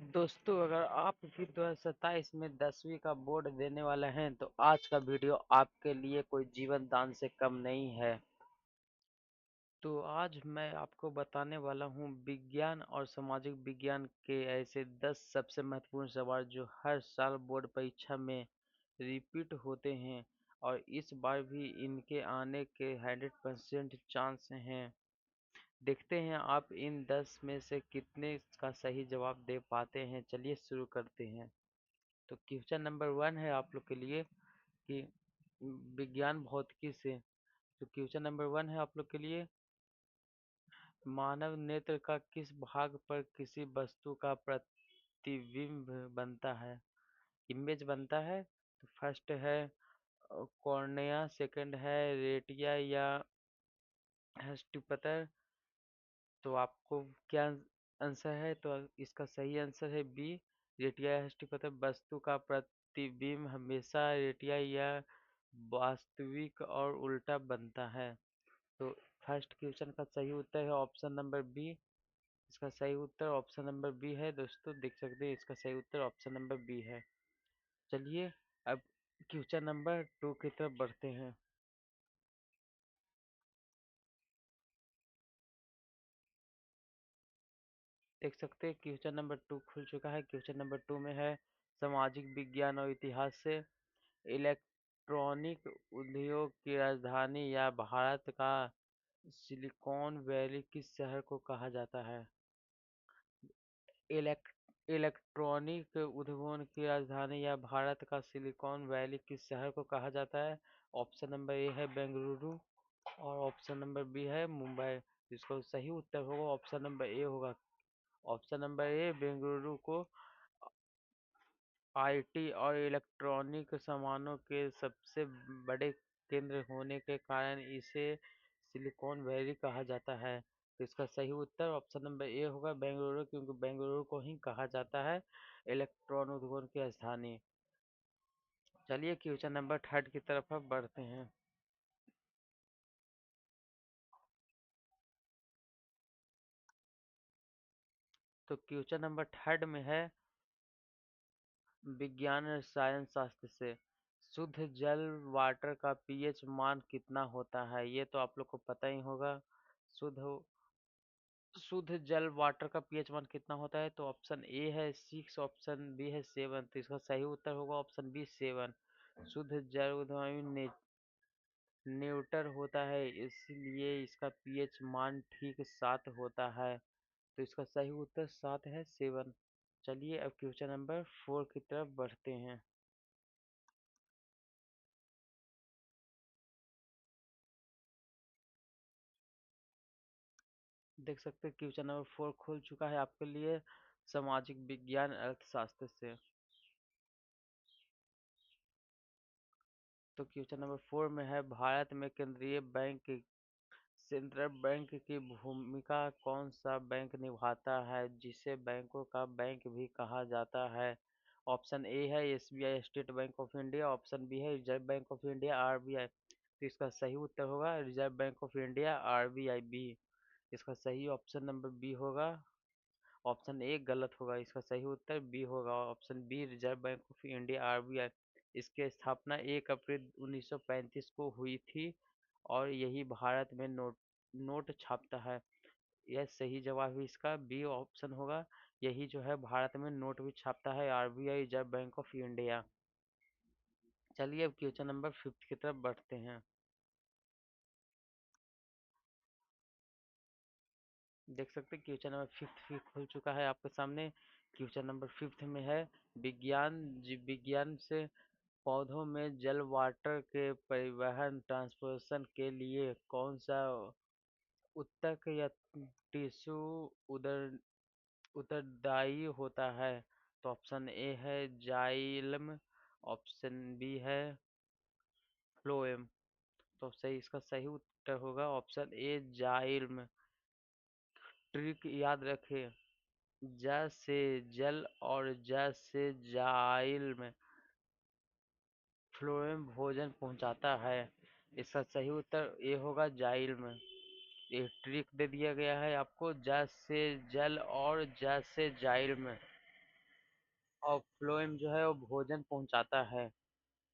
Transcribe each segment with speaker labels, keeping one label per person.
Speaker 1: दोस्तों, अगर आप भी 2027 में 10वीं का बोर्ड देने वाले हैं तो आज का वीडियो आपके लिए कोई जीवन दान से कम नहीं है। तो आज मैं आपको बताने वाला हूँ विज्ञान और सामाजिक विज्ञान के ऐसे 10 सबसे महत्वपूर्ण सवाल जो हर साल बोर्ड परीक्षा में रिपीट होते हैं और इस बार भी इनके आने के 100% चांस हैं। देखते हैं आप इन 10 में से कितने का सही जवाब दे पाते हैं। चलिए शुरू करते हैं। तो क्वेश्चन नंबर 1 है आप लोग के लिए कि विज्ञान भौतिकी से। तो क्वेश्चन नंबर 1 है आप लोग के लिए, मानव नेत्र का किस भाग पर किसी वस्तु का प्रतिबिंब बनता है, इमेज बनता है? तो फर्स्ट है कॉर्निया, सेकंड है रेटिया या हस्तिपतर। तो आपको क्या आंसर है? तो इसका सही आंसर है बी, रेटिया या हस्तिपतर। वस्तु का प्रतिबिंब हमेशा रेटिया या वास्तविक और उल्टा बनता है। तो फर्स्ट क्वेश्चन का सही उत्तर है ऑप्शन नंबर बी। इसका सही उत्तर ऑप्शन नंबर बी है। दोस्तों देख सकते हैं इसका सही उत्तर ऑप्शन नंबर बी है। चलिए अब क्वेश्चन नंबर 2 की तरफ बढ़ते हैं। देख सकते हैं क्वेश्चन नंबर 2 खुल चुका है। क्वेश्चन नंबर 2 में है सामाजिक विज्ञान और इतिहास से, इलेक्ट्रॉनिक उद्योग की राजधानी या भारत का सिलिकॉन वैली किस शहर को कहा जाता है? इलेक्ट्रॉनिक उद्योगों की राजधानी या भारत का सिलिकॉन वैली किस शहर को कहा जाता है? ऑप्शन नंबर ए है बेंगलुरु और ऑप्शन नंबर बी है मुंबई। जिसका सही उत्तर होगा ऑप्शन नंबर ए होगा। ऑप्शन नंबर ए बेंगलुरु को आईटी और इलेक्ट्रॉनिक सामानों के सबसे बड़े केंद्र होने के कारण इसे सिलिकॉन वैली कहा जाता है। तो इसका सही उत्तर ऑप्शन नंबर ए होगा बेंगलुरु, क्योंकि बेंगलुरु को ही कहा जाता है इलेक्ट्रॉन उद्योग की राजधानी। चलिए क्वेश्चन नंबर 3 की तरफ अब बढ़ते हैं। तो क्वेश्चन नंबर 3 में है विज्ञान रसायन शास्त्र से, शुद्ध जल वाटर का पीएच मान कितना होता है? ये तो आप लोग को पता ही होगा। शुद्ध शुद्ध जल वाटर का पीएच मान कितना होता है? तो ऑप्शन ए है 6, ऑप्शन बी है 7। तो इसका सही उत्तर होगा ऑप्शन बी 7। शुद्ध जल उद्यमी न्यूट्रल होता है, इसलिए इसका पीएच मान ठीक 7 होता है। तो इसका सही उत्तर 7 है, 7। चलिए अब क्वेश्चन नंबर 4 की तरफ बढ़ते हैं। देख सकते हैं क्वेश्चन नंबर 4 खुल चुका है आपके लिए, सामाजिक विज्ञान अर्थशास्त्र से। तो क्वेश्चन नंबर 4 में है भारत में केंद्रीय बैंक सेंट्रल बैंक की भूमिका कौन सा बैंक निभाता है जिसे बैंकों का बैंक भी कहा जाता है? ऑप्शन ए है SBI State Bank of India, option B है Reserve Bank of India RBI. तो इसका सही उत्तर होगा Reserve Bank of India RBI B. इसका सही ऑप्शन नंबर बी होगा। ऑप्शन ए गलत होगा, इसका सही उत्तर बी होगा option B Reserve Bank of India RBI. इसकी स्थापना 1 अप्रैल 1935 को हुई थी और यही भारत में नोट छापता है। यह सही जवाब है, इसका बी ऑप्शन होगा। यही जो है भारत में नोट भी छापता है RBI reserve Bank of India. चलिए अब क्वेश्चन नंबर 5 की तरफ बढ़ते हैं। देख सकते हैं क्वेश्चन नंबर 5 भी खुल चुका है आपके सामने। क्वेश्चन नंबर 5 में है विज्ञान जीव विज्ञान से, पौधों में जल वाटर के परिवहन ट्रांसपोर्टेशन के लिए कौन सा ऊतक या टिश्यू उदर उत्तरदायी होता है? तो ऑप्शन ए है जाइलम, ऑप्शन बी है फ्लोएम। तो सही इसका सही उत्तर होगा ऑप्शन ए जाइलम। ट्रिक याद रखें, ज से जल और ज से जाइलम, फ्लोएम भोजन पहुंचाता है। इसका सही उत्तर ए होगा जाइलम। एक ट्रिक दे दिया गया है आपको, ज से जल और ज से जाइलम। और फ्लोएम जो है वो भोजन पहुंचाता है।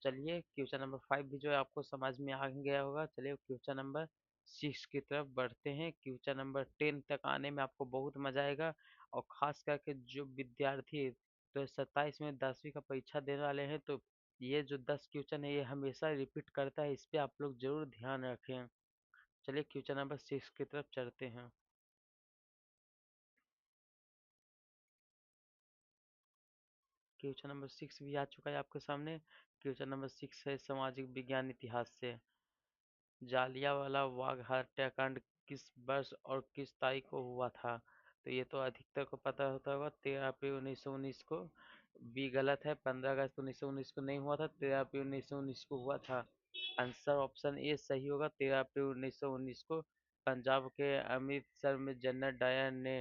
Speaker 1: चलिए क्वेश्चन नंबर 5 भी जो है आपको समझ में आ गया होगा। चलिए क्वेश्चन नंबर 6 की तरफ बढ़ते हैं। क्वेश्चन नंबर 10 तक आने में आपको बहुत मजा आएगा, और खास करके जो विद्यार्थी तो 27 में 10वीं का परीक्षा देने वाले हैं, तो ये जो 10 क्वेश्चन है ये हमेशा रिपीट करता है, इस पे आप लोग जरूर ध्यान रखें। चलिए क्वेश्चन नंबर 6 की तरफ चलते हैं। क्वेश्चन नंबर 6 भी आ चुका है आपके सामने। क्वेश्चन नंबर 6 है सामाजिक विज्ञान इतिहास से। जालियांवाला बाग हत्याकांड किस वर्ष और किस तारीख को हुआ था? तो ये तो अधिकतर को पता होता होगा, 13 अप्रैल 1919 को। बी गलत है, 15 अगस्त 1919 को नहीं हुआ था, 13 अप्रैल 1919 को हुआ था। आंसर ऑप्शन ए सही होगा, 13 अप्रैल 1919 को पंजाब के अमृतसर में जनरल डायर ने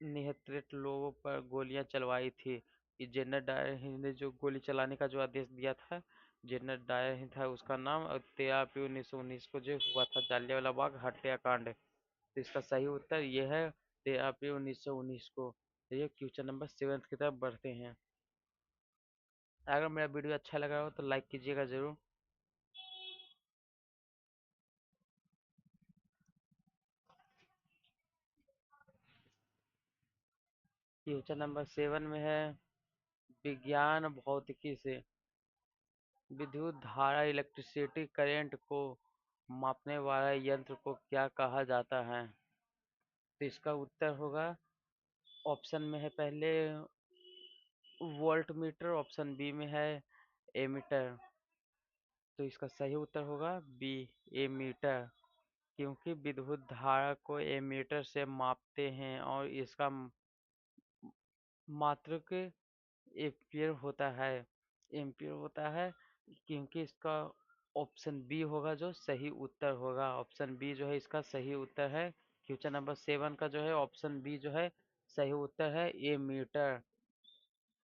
Speaker 1: निहत्थे लोगों पर गोलियां चलवाई थी। ये जनरल डायर ही ने जो गोली चलाने का जो आदेश दिया था, जनरल डायर ही था उसका नाम। और 13 अप्रैल 1919 को जो हुआ था जालियांवाला बाग हत्याकांड, तो इसका सही उत्तर ये है, 13 अप्रैल 1919 को। ये क्वेश्चन नंबर 7 की तरफ बढ़ते हैं। अगर मेरा वीडियो अच्छा लगा हो तो लाइक कीजिएगा जरूर। क्वेश्चन नंबर 7 में है, विज्ञान भौतिकी से विद्युत धारा इलेक्ट्रिसिटी करंट को मापने वाला यंत्र को क्या कहा जाता है? तो इसका उत्तर होगा, ऑप्शन में है पहले वोल्ट मीटर, ऑप्शन बी में है एमीटर। तो इसका सही उत्तर होगा बी, एमीटर। क्योंकि विद्युत धारा को एमीटर से मापते हैं और इसका मात्रक एम्पियर होता है, एम्पियर होता है। क्योंकि इसका ऑप्शन बी होगा जो सही उत्तर होगा। ऑप्शन बी जो है इसका सही उत्तर है। क्वेश्चन नंबर 7 का जो है ऑप्शन बी जो है सही उत्तर है, ए मीटर।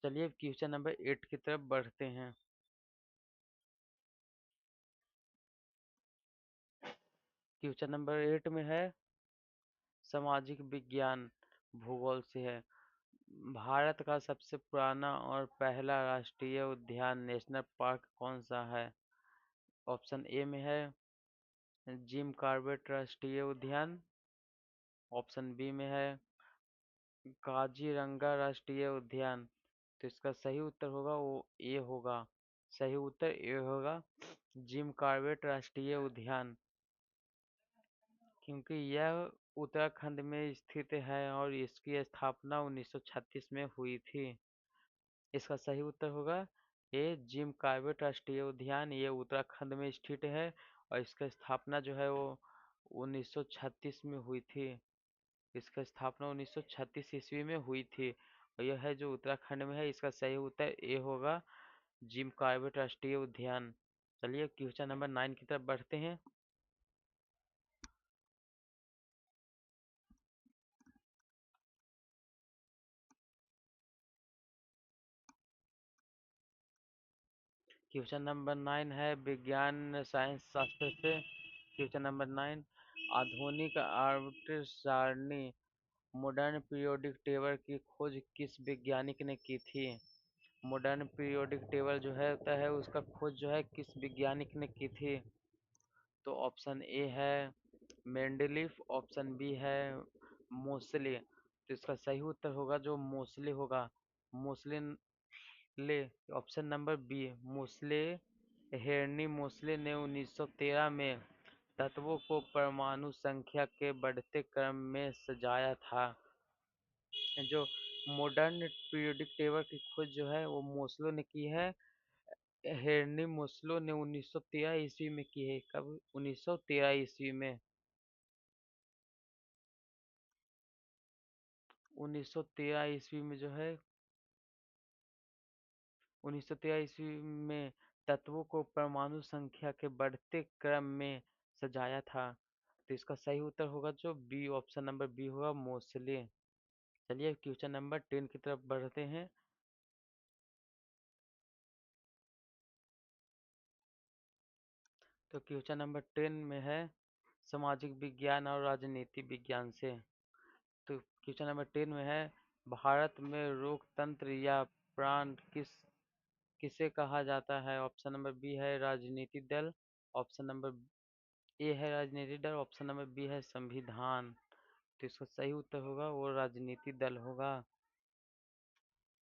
Speaker 1: चलिए क्वेश्चन नंबर 8 की तरफ बढ़ते हैं। क्वेश्चन नंबर 8 में है सामाजिक विज्ञान भूगोल से है। भारत का सबसे पुराना और पहला राष्ट्रीय उद्यान नेशनल पार्क कौन सा है? ऑप्शन ए में है जिम कॉर्बेट राष्ट्रीय उद्यान, ऑप्शन बी में है काजीरंगा राष्ट्रीय उद्यान। तो इसका सही उत्तर होगा वो ए होगा। सही उत्तर ए होगा, जिम कॉर्बेट राष्ट्रीय उद्यान। क्योंकि यह उत्तराखंड में स्थित है और इसकी स्थापना 1936 में हुई थी। इसका सही उत्तर होगा ए, जिम कॉर्बेट राष्ट्रीय उद्यान। ये उत्तराखंड में स्थित है और इसका स्थापना जो है वो 1936 में हुई थी। इसका स्थापना 1936 ईस्वी में हुई थी, और यह है जो उत्तराखंड में है। इसका सही उत्तर ए होगा, जिम कॉर्बेट राष्ट्रीय उद्यान। चलिए क्वेश्चन नंबर 9 की तरफ बढ़ते हैं। क्वेश्चन नंबर 9 है विज्ञान साइंस शास्त्र से। क्वेश्चन नंबर 9, आधुनिक आवर्त सारणी मॉडर्न पीरियोडिक टेबल की खोज किस वैज्ञानिक ने की थी? मॉडर्न पीरियोडिक टेबल जो है होता है उसका खोज जो है किस वैज्ञानिक ने की थी? तो ऑप्शन ए है मेंडलीफ, ऑप्शन बी है मोसले। तो इसका सही उत्तर होगा जो मोसले होगा, मोसले ले। Option number B Mosle, Henry Mosle ने 1913 में तत्वों को परमाणु संख्या के बढ़ते क्रम में सजाया था। जो मॉडर्न पीरियोडिक टेबल की खोज जो है वो मोसलो ने की है। हेनरी मोसलो ने 1913 ईस्वी में की है। कब? 1913 ईस्वी में। 1913 ईस्वी में जो है 1913 ईस्वी में तत्वों को परमाणु संख्या के बढ़ते क्रम में सजाया था। तो इसका सही उत्तर होगा जो बी, ऑप्शन नंबर बी होगा, मोसले। चलिए क्वेश्चन नंबर 10 की तरफ बढ़ते हैं। तो क्वेश्चन नंबर 10 में है सामाजिक विज्ञान और राजनीति विज्ञान से। तो क्वेश्चन नंबर 10 में है भारत में लोकतंत्र या प्रांत किसे कहा जाता है? ऑप्शन नंबर बी है राजनीतिक दल, ऑप्शन नंबर ए है राजनीतिक दल, ऑप्शन नंबर बी है संविधान। तो इसका सही उत्तर होगा वो राजनीतिक दल होगा।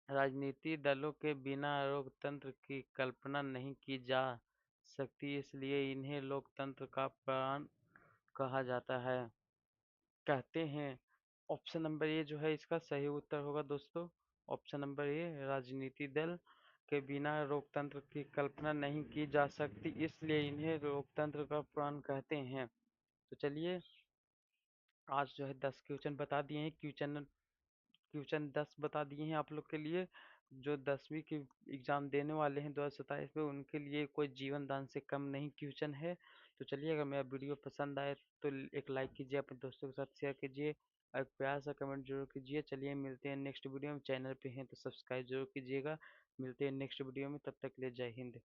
Speaker 1: राजनीतिक दलों के बिना लोकतंत्र की कल्पना नहीं की जा सकती, इसलिए इन्हें लोकतंत्र का प्राण कहा जाता है, कहते हैं। ऑप्शन नंबर ए जो है इसका सही उत्तर होगा दोस्तों। ऑप्शन नंबर ए राजनीतिक दल के बिना लोकतंत्र की कल्पना नहीं की जा सकती, इसलिए इन्हें लोकतंत्र का प्राण कहते हैं। तो चलिए, आज जो है 10 क्वेश्चन बता दिए हैं। क्वेश्चन 10 बता दिए हैं आप लोग के लिए, जो 10वीं की एग्जाम देने वाले हैं 2027 में, उनके लिए कोई जीवन दान से कम नहीं क्वेश्चन है। तो चलिए, अगर मेरा वीडियो पसंद आए तो एक लाइक कीजिए, अपने दोस्तों के साथ शेयर कीजिए और एक प्यार सा कमेंट जरूर कीजिए। चलिए, मिलते हैं नेक्स्ट वीडियो में। चैनल पे हैं तो सब्सक्राइब जरूर कीजिएगा। मिलते हैं नेक्स्ट वीडियो में, तब तक के लिए जय हिंद।